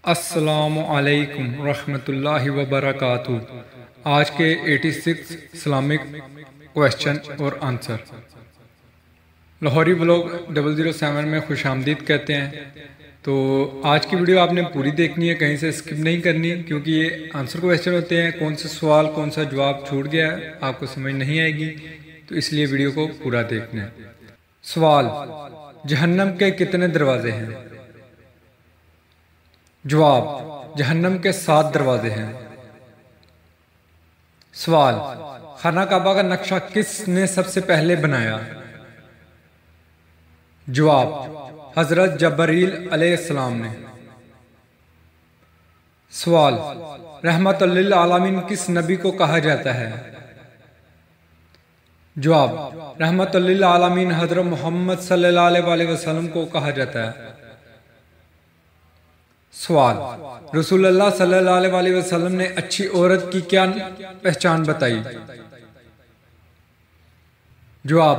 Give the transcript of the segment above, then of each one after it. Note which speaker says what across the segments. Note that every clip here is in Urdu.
Speaker 1: السلام علیکم ورحمۃ اللہ وبرکاتہ۔ آج کے 86 اسلامک کویشچن اور آنسر لاہوری بلاگ 007 میں خوش آمدید کہتے ہیں۔ تو آج کی ویڈیو آپ نے پوری دیکھنی ہے، کہیں سے اسکپ نہیں کرنی، کیونکہ یہ آنسر کویشچن ہوتے ہیں۔ کون سے سوال کون سا جواب چھوٹ گیا ہے آپ کو سمجھ نہیں آئے گی، تو اس لیے ویڈیو کو پورا دیکھنا ہے۔ سوال: جہنم کے کتنے دروازے ہیں؟ جواب: جہنم کے 7 دروازے ہیں۔ سوال: خانہ کعبہ کا نقشہ کس نے سب سے پہلے بنایا؟ جواب: حضرت جبرائیل علیہ السلام نے۔ سوال: رحمت للعالمین کس نبی کو کہا جاتا ہے؟ جواب: رحمت للعالمین حضرت محمد صلی اللہ علیہ وسلم کو کہا جاتا ہے۔ سوال: رسول اللہ صلی اللہ علیہ وسلم نے اچھی عورت کی کیا پہچان بتائی؟ جواب: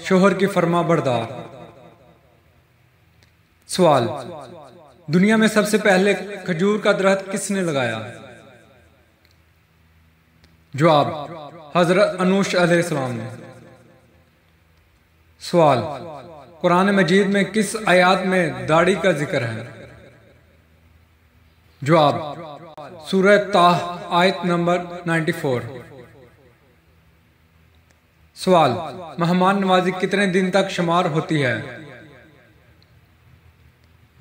Speaker 1: شوہر کی فرما بردار۔ سوال: دنیا میں سب سے پہلے کھجور کا درخت کس نے لگایا؟ جواب: حضرت انوش علیہ السلام نے۔ سوال: قرآن مجید میں کس آیات میں داڑھی کا ذکر ہے؟ جواب: سورہ طٰہٰ آیت نمبر 94۔ سوال: مہمان نوازی کتنے دن تک شمار ہوتی ہے؟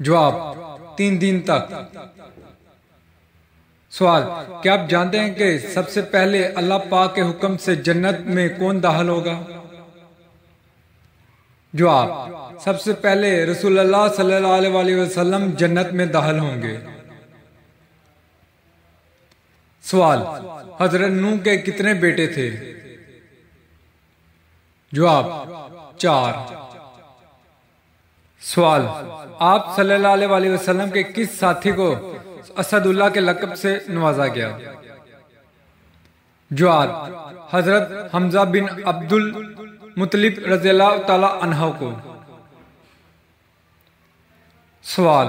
Speaker 1: جواب: 3 دن تک۔ سوال: کیا آپ جانتے ہیں کہ سب سے پہلے اللہ پاک کے حکم سے جنت میں کون داخل ہوگا؟ جواب: سب سے پہلے رسول اللہ صلی اللہ علیہ وسلم جنت میں داخل ہوں گے۔ سوال: حضرت نوح کے کتنے بیٹے تھے؟ جواب: 4۔ سوال: آپ صلی اللہ علیہ وسلم کے کس ساتھی کو اسد اللہ کے لقب سے نوازا گیا؟ جواب: حضرت حمزہ بن عبد المطلب رضی اللہ تعالی عنہ کو۔ سوال: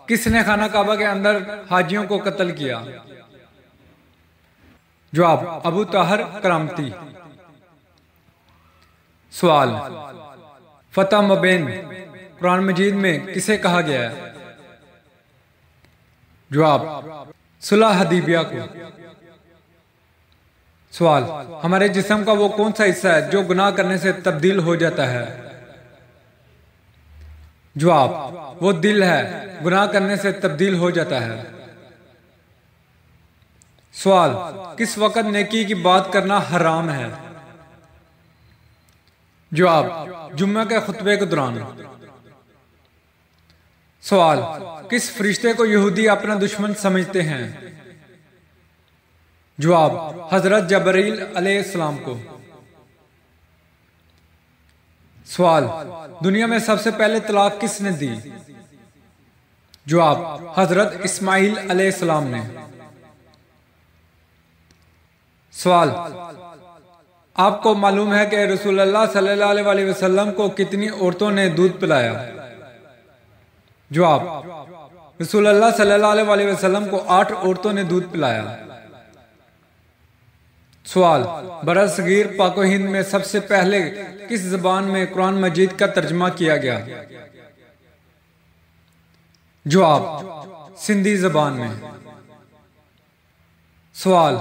Speaker 1: کس نے خانہ کعبہ کے اندر حاجیوں کو قتل کیا؟ جواب: ابو طاہر کرامتی۔ سوال: فتح مبین قرآن مجید میں کسے کہا گیا ہے؟ جواب: صلح حدیبیہ کو۔ سوال: ہمارے جسم کا وہ کون سا حصہ ہے جو گناہ کرنے سے تبدیل ہو جاتا ہے؟ جواب: وہ دل ہے، گناہ کرنے سے تبدیل ہو جاتا ہے۔ سوال: کس وقت نیکی کی بات کرنا حرام ہے؟ جواب: جمعہ کے خطبے کے دوران۔ سوال: کس فرشتے کو یہودی اپنا دشمن سمجھتے ہیں؟ جواب: حضرت جبرائیل علیہ السلام کو۔ سوال: دنیا میں سب سے پہلے طلاق کس نے دی؟ جواب: حضرت اسماعیل علیہ السلام نے۔ سوال: آپ کو معلوم ہے کہ رسول اللہ صلی اللہ علیہ وسلم کو کتنی عورتوں نے دودھ پلایا؟ جواب: رسول اللہ صلی اللہ علیہ وسلم کو 8 عورتوں نے دودھ پلایا۔ سوال: برّ صغیر پاک و ہند میں سب سے پہلے کس زبان میں قرآن مجید کا ترجمہ کیا گیا؟ جواب: سندھی زبان میں۔ سوال: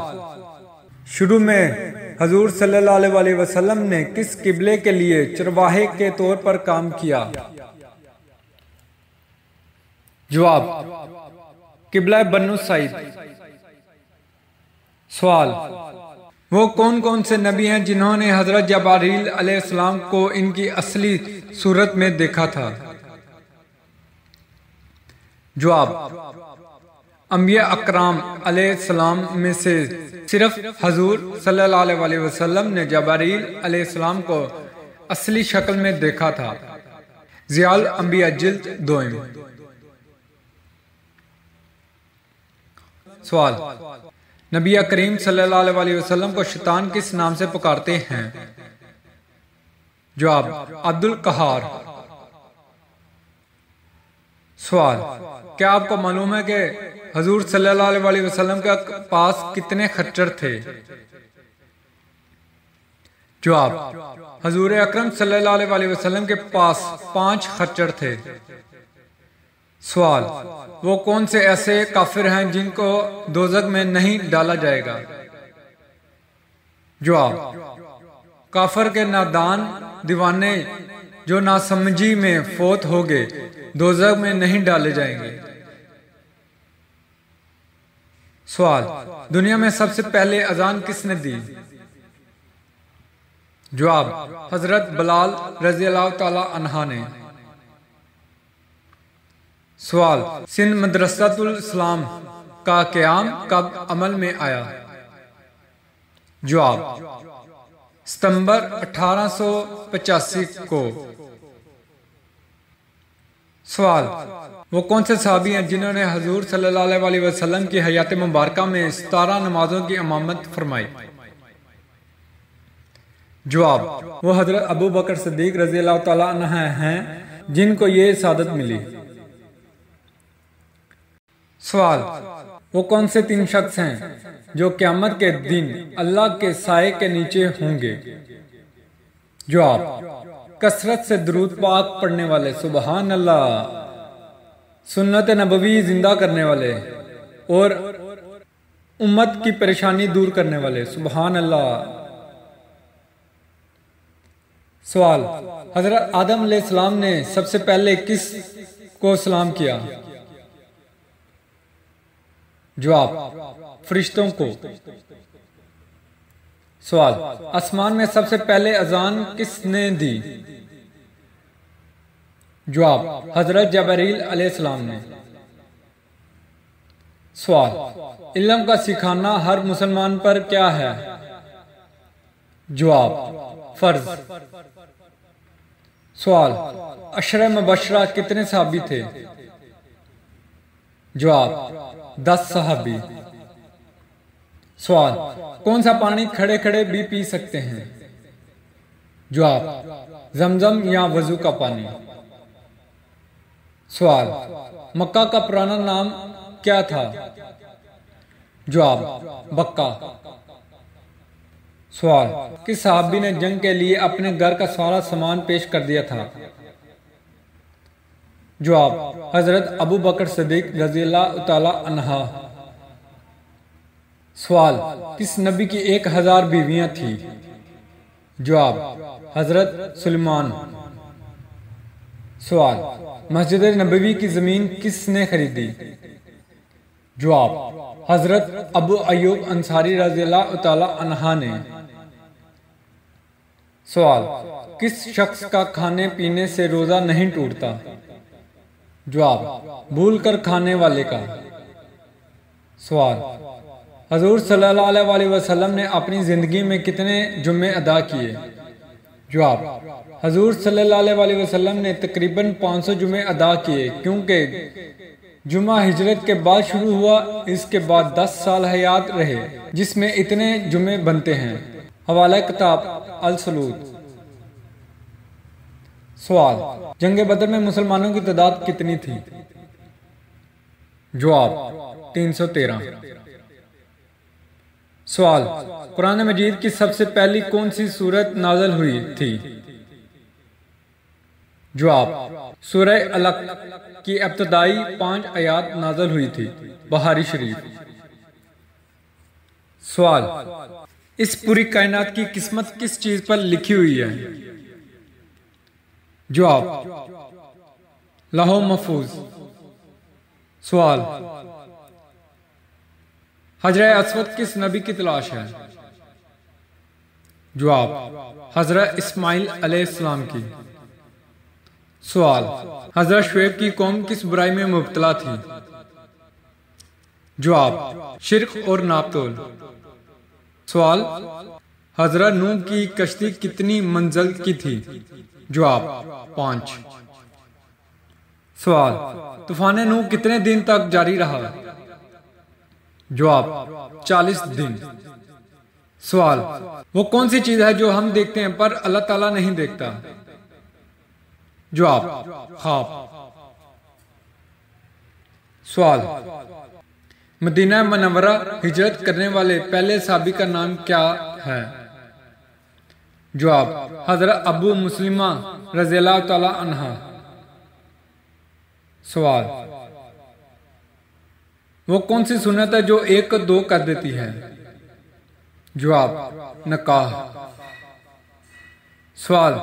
Speaker 1: شروع میں حضور صلی اللہ علیہ وسلم نے کس قبلے کے لیے چرواہے کے طور پر کام کیا؟ جواب: قبلہ بنو سعید۔ سوال: وہ کون کون سے نبی ہیں جنہوں نے حضرت جبرائیل علیہ السلام کو ان کی اصلی صورت میں دیکھا تھا؟ جواب: انبیاء اکرام علیہ السلام میں سے صرف حضور صلی اللہ علیہ وسلم نے جبرائیل علیہ السلام کو اصلی شکل میں دیکھا تھا۔ ضیاء الانبیاء جلد 2۔ سوال: نبی کریم صلی اللہ علیہ وسلم کو شیطان کس نام سے پکارتے ہیں؟ جواب: عبد القہار۔ سوال، کیا آپ کو معلوم ہے کہ حضور صلی اللہ علیہ وسلم کے پاس کتنے خچر تھے؟ جواب، حضور اکرم صلی اللہ علیہ وسلم کے پاس 5 خچر تھے۔ سوال، وہ کون سے ایسے کافر ہیں جن کو دوزخ میں نہیں ڈالا جائے گا؟ جواب، کافر کے نادان دیوانے جو ناسمجھی میں فوت ہو گئے دوزخ میں نہیں ڈالے جائیں گے۔ سوال، دنیا میں سب سے پہلے اذان کس نے دی؟ جواب، حضرت بلال رضی اللہ تعالی عنہ نے۔ سوال، سندھ مدرسۃ الاسلام کا قیام کب عمل میں آیا؟ جواب، ستمبر 1885 کو۔ سوال، وہ کون سے صحابی ہیں جنہوں نے حضور صلی اللہ علیہ وسلم کی حیات مبارکہ میں 17 نمازوں کی امامت فرمائی؟ جواب، وہ حضرت ابو بکر صدیق رضی اللہ تعالی عنہ ہیں جن کو یہ سعادت ملی۔ سوال، وہ کون سے 3 شخص ہیں جو قیامت کے دن اللہ کے سائے کے نیچے ہوں گے؟ جواب، کثرت سے درود پاک پڑھنے والے، سبحان اللہ، سنت نبوی زندہ کرنے والے اور امت کی پریشانی دور کرنے والے، سبحان اللہ۔ سوال، حضرت آدم علیہ السلام نے سب سے پہلے کس کو سلام کیا؟ جواب، فرشتوں کو۔ سوال، آسمان میں سب سے پہلے اذان کس نے دی؟ جواب، حضرت جبرائیل علیہ السلام نے۔ سوال، علم کا سکھانا ہر مسلمان پر کیا ہے؟ جواب، فرض۔ سوال، عشرہ مبشرہ کتنے صحابی تھے؟ جواب، 10 صحابی۔ سوال، کون سا پانی کھڑے کھڑے بھی پی سکتے ہیں؟ جواب، زمزم یا وضو کا پانی۔ سوال، مکہ کا پرانا نام کیا تھا؟ جواب، بکہ۔ سوال، کس صحابی نے جنگ کے لیے اپنے گھر کا سارا سامان پیش کر دیا تھا؟ جواب، حضرت ابو بکر صدیق رضی اللہ تعالی عنہ۔ سوال، کس نبی کی 1000 بیویاں تھیں؟ جواب، حضرت سلیمان۔ سوال، مسجد نبوی کی زمین کس نے خریدی؟ جواب، حضرت ابو ایوب انصاری رضی اللہ تعالی عنہ نے۔ سوال، کس شخص کا کھانے پینے سے روزہ نہیں ٹوٹتا؟ جواب، بھول کر کھانے والے کا۔ سوال، حضور صلی اللہ علیہ وسلم نے اپنی زندگی میں کتنے جمعے ادا کیے؟ جواب، حضور صلی اللہ علیہ وسلم نے تقریباً 500 جمعے ادا کیے، کیونکہ جمعہ ہجرت کے بعد شروع ہوا، اس کے بعد 10 سال حیات رہے جس میں اتنے جمعے بنتے ہیں۔ حوالہ کتاب الصلوۃ۔ سوال، جنگ بدر میں مسلمانوں کی تعداد کتنی تھی؟ جواب، 313۔ سوال، قرآن مجید کی سب سے پہلی کون سی سورت نازل ہوئی تھی؟ جواب، سورہ علق کی ابتدائی 5 آیات نازل ہوئی تھی، بخاری شریف۔ سوال، اس پوری کائنات کی قسمت کس چیز پر لکھی ہوئی ہے؟ جواب، لوح محفوظ۔ سوال، حجر اسود کس نبی کی تلاش ہے؟ جواب، حضرت اسماعیل علیہ السلام کی۔ سوال، حضرت شعیب کی قوم کس برائی میں مبتلا تھی؟ جواب، شرک اور ناپ تول۔ سوال، حضرت نوح کی کشتی کتنی منزل کی تھی؟ جواب، 5۔ سوال، طوفان نوح کتنے دن تک جاری رہا؟ جواب، 40 دن۔ سوال، وہ کون سی چیز ہے جو ہم دیکھتے ہیں پر اللہ تعالیٰ نہیں دیکھتا؟ جواب، خواب۔ سوال، مدینہ منورہ ہجرت کرنے والے پہلے صحابی کا نام کیا ہے؟ جواب، حضرت ابو مسلمہ رضی اللہ تعالی عنہ۔ سوال، وہ کون سی سنت ہے جو ایک کو دو کر دیتی ہے؟ جواب، نکاح۔ سوال،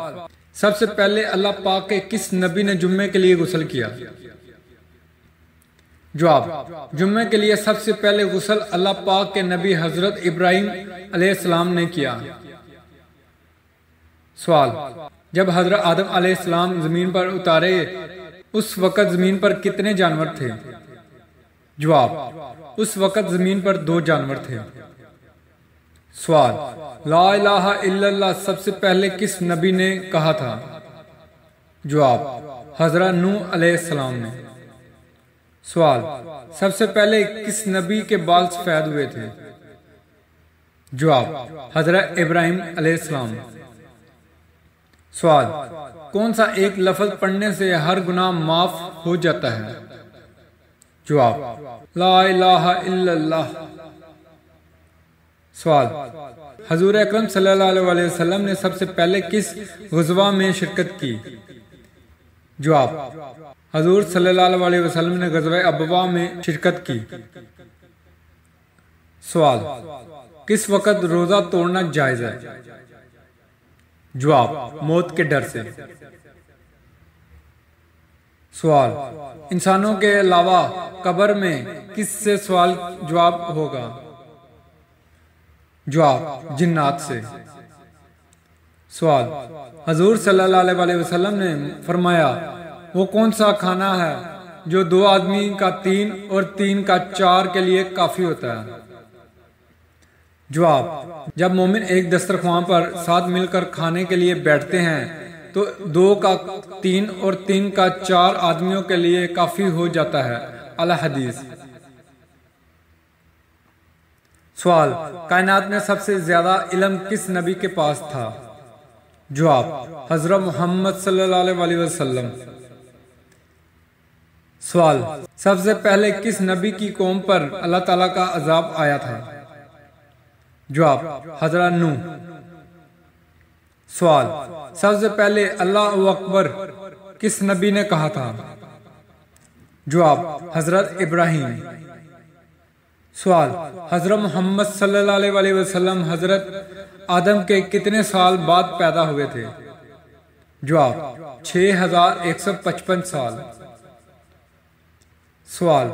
Speaker 1: سب سے پہلے اللہ پاک کے کس نبی نے جمعے کے لیے غسل کیا؟ جواب، جمعے کے لیے سب سے پہلے غسل اللہ پاک کے نبی حضرت ابراہیم علیہ السلام نے کیا۔ سوال، جب حضرت آدم علیہ السلام زمین پر اتارے اس وقت زمین پر کتنے جانور تھے؟ جواب، اس وقت زمین پر 2 جانور تھے۔ سوال، لا الہ الا اللہ سب سے پہلے کس نبی نے کہا تھا؟ جواب، حضرت نوح علیہ السلام نے۔ سوال، سب سے پہلے کس نبی کے بال سفید ہوئے تھے؟ جواب، حضرت ابراہیم علیہ السلام۔ سوال، کون سا ایک لفظ پڑھنے سے ہر گناہ معاف ہو جاتا ہے؟ جواب، لا الہ الا اللہ۔ سوال، حضور اکرم صلی اللہ علیہ وسلم نے سب سے پہلے کس غزوہ میں شرکت کی؟ جواب، حضور صلی اللہ علیہ وسلم نے غزوہ ابوا میں شرکت کی۔ سوال، کس وقت روزہ توڑنا جائز ہے؟ جواب، موت کے ڈر سے۔ سوال، انسانوں کے علاوہ قبر میں کس سے سوال جواب ہوگا؟ جواب، جنات سے۔ سوال، حضور صلی اللہ علیہ وسلم نے فرمایا وہ کون سا کھانا ہے جو 2 آدمی کا 3 اور 3 کا 4 کے لیے کافی ہوتا ہے؟ جواب، جب مومن ایک دسترخوان پر ساتھ مل کر کھانے کے لیے بیٹھتے ہیں تو 2 کا 3 اور 3 کا 4 آدمیوں کے لیے کافی ہو جاتا ہے۔ الحدیث۔ سوال، کائنات میں سب سے زیادہ علم کس نبی کے پاس تھا؟ جواب، حضرت محمد صلی اللہ علیہ وسلم۔ سوال، سب سے پہلے کس نبی کی قوم پر اللہ تعالیٰ کا عذاب آیا تھا؟ جواب، حضرت نوح۔ سوال، سب سے پہلے اللہ اکبر کس نبی نے کہا تھا؟ جواب، حضرت ابراہیم۔ سوال، حضرت محمد صلی اللہ علیہ وسلم حضرت آدم کے کتنے سال بعد پیدا ہوئے تھے؟ جواب، 6155 سال۔ سوال،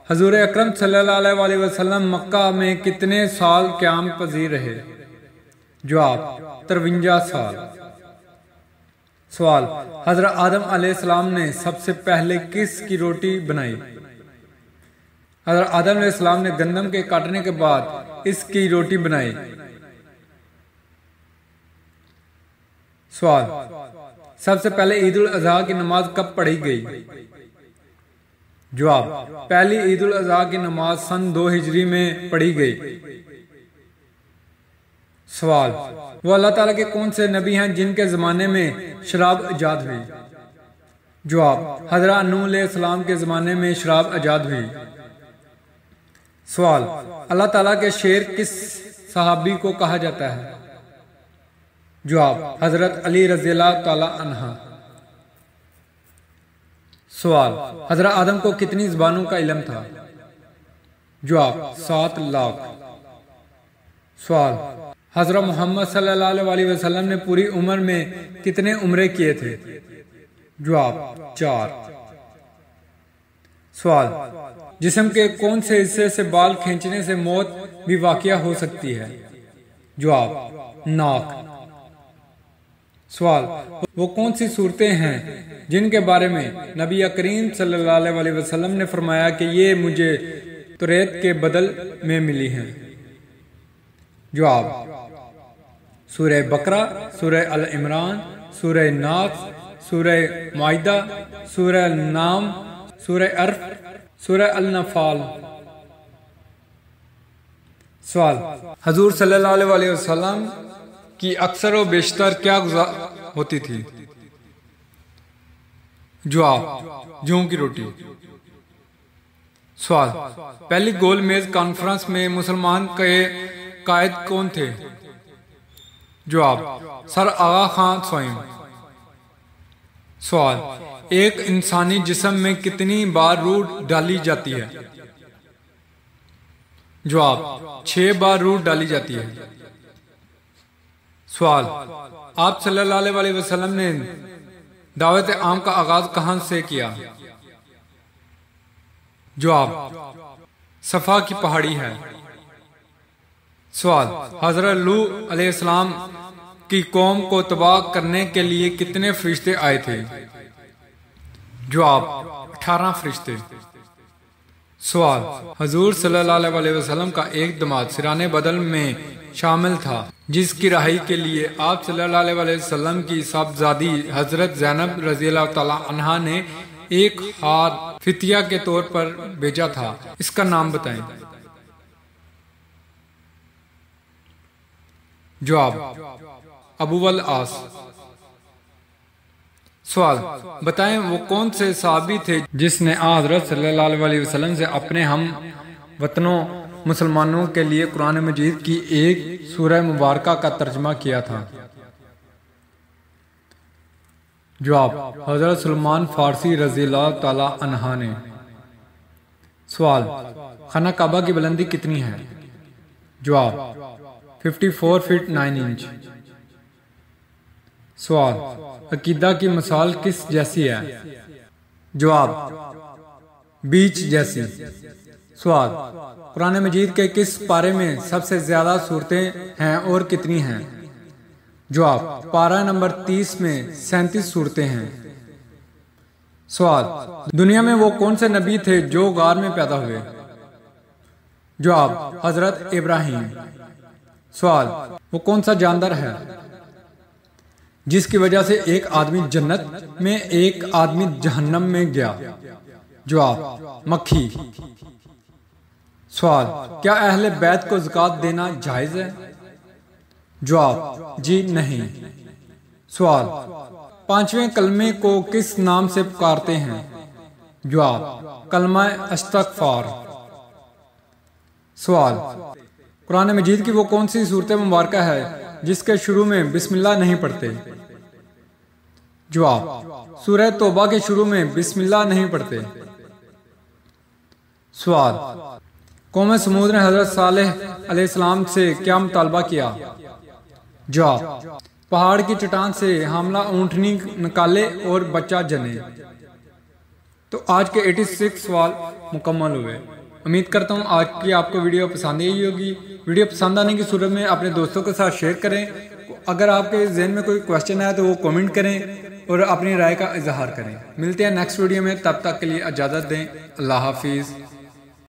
Speaker 1: حضور اکرم صلی اللہ علیہ وسلم مکہ میں کتنے سال قیام پذیر رہے؟ جواب، 53 سال۔ سوال، حضرت آدم علیہ السلام نے سب سے پہلے کس کی روٹی بنائی؟ حضرت آدم علیہ السلام نے گندم کے کاٹنے کے بعد اس کی روٹی بنائی۔ سوال، سب سے پہلے عید الاضحیٰ کی نماز کب پڑھی گئی؟ جواب، پہلی عید الاضحیٰ کی نماز سن 2 ہجری میں پڑھی گئی۔ سوال، وہ اللہ تعالیٰ کے کون سے نبی ہیں جن کے زمانے میں شراب ایجاد ہوئی؟ جواب، حضرت نوح علیہ السلام کے زمانے میں شراب ایجاد ہوئی۔ سوال، اللہ تعالیٰ کے شیر کس صحابی کو کہا جاتا ہے؟ جواب، حضرت علی رضی اللہ تعالی عنہ۔ سوال، حضرت آدم کو کتنی زبانوں کا علم تھا؟ جواب، 7 لاکھ۔ سوال، حضرت محمد صلی اللہ علیہ وسلم نے پوری عمر میں کتنے عمرے کیے تھے؟ جواب، 4۔ سوال، جسم کے کون سے حصے سے بال کھینچنے سے موت بھی واقع ہو سکتی ہے؟ جواب، ناک۔ سوال، وہ کون سی صورتیں ہیں جن کے بارے میں نبی کریم صلی اللہ علیہ وسلم نے فرمایا کہ یہ مجھے توریت کے بدل میں ملی ہیں؟ جواب، سورہ بقرہ، سورہ ال عمران، سورہ ناس، سورہ مائدہ، سورہ النام، سورہ عرف، سورہ النفال۔ سوال، حضور صلی اللہ علیہ وسلم کی اکثر و بیشتر کیا غذا ہوتی تھی؟ جواب، جوں کی روٹی۔ سوال، پہلی گول میز کانفرنس میں مسلمان کے قائد کون تھے؟ جواب، سر آغا خان سوئم۔ سوال، ایک انسانی جسم میں کتنی بار روح ڈالی جاتی ہے؟ جواب، 6 بار روح ڈالی جاتی ہے۔ سوال، آپ صلی اللہ علیہ وسلم نے دعوت عام کا آغاز کہاں سے کیا؟ جواب، صفا کی پہاڑی ہے۔ سوال، حضرت لوط علیہ السلام کی قوم کو تباہ کرنے کے لیے کتنے فرشتے آئے تھے؟ جواب، 18 فرشتے۔ سوال، حضور صلی اللہ علیہ وسلم کا ایک دماد سران بدل میں شامل تھا جس کی رہائی کے لیے آپ صلی اللہ علیہ وسلم کی صاحبزادی حضرت زینب رضی اللہ تعالی عنہا نے ایک ہار فتیہ کے طور پر بھیجا تھا، اس کا نام بتائیں۔ جواب، ابو العاص۔ سوال، بتائیں وہ کون سے صحابی تھے جس نے حضرت صلی اللہ علیہ وسلم سے اپنے ہم وطنوں مسلمانوں کے لیے قرآن مجید کی ایک سورہ مبارکہ کا ترجمہ کیا تھا؟ جواب، حضرت سلمان فارسی رضی اللہ تعالی عنہ نے۔ سوال، خانہ کعبہ کی بلندی کتنی ہے؟ جواب، 54 فٹ 9 انچ۔ سوال، عقیدہ کی مثال کس جیسی ہے؟ جواب، بیچ جیسی۔ سوال، قرآن مجید کے کس پارے میں سب سے زیادہ صورتیں ہیں اور کتنی ہیں؟ جواب، پارہ نمبر 30 میں 37 صورتیں ہیں۔ سوال، دنیا میں وہ کون سے نبی تھے جو غار میں پیدا ہوئے؟ جواب، حضرت ابراہیم۔ سوال، وہ کون سا جاندار ہے جس کی وجہ سے ایک آدمی جنت میں ایک آدمی جہنم میں گیا؟ جواب، مکھی۔ سوال، کیا اہل بیت کو زکوٰۃ دینا جائز ہے؟ جواب، جی نہیں۔ سوال، 5ویں کلمے کو کس نام سے پکارتے ہیں؟ جواب، کلمہ استغفار۔ سوال، قرآن مجید کی وہ کون سی سورت مبارکہ ہے جس کے شروع میں بسم اللہ نہیں پڑھتے؟ جواب، سورہ توبہ کے شروع میں بسم اللہ نہیں پڑھتے۔ سوال، قوم سمود نے حضرت صالح علیہ السلام سے کیا مطالبہ کیا؟ جواب، پہاڑ کی چٹان سے حاملہ اونٹنی نکالے اور بچہ جنے۔ تو آج کے 86 سوال مکمل ہوئے۔ امید کرتا ہوں آج کی آپ کو ویڈیو پسند آئی ہوگی۔ ویڈیو پسند آنے کی صورت میں اپنے دوستوں کے ساتھ شیئر کریں۔ اگر آپ کے ذہن میں کوئی کوشچن ہے تو وہ کومنٹ کریں اور اپنی رائے کا اظہار کریں۔ ملتے ہیں نیکسٹ ویڈیو میں، تب تک کے لیے اجازت دیں۔ اللہ حافظ۔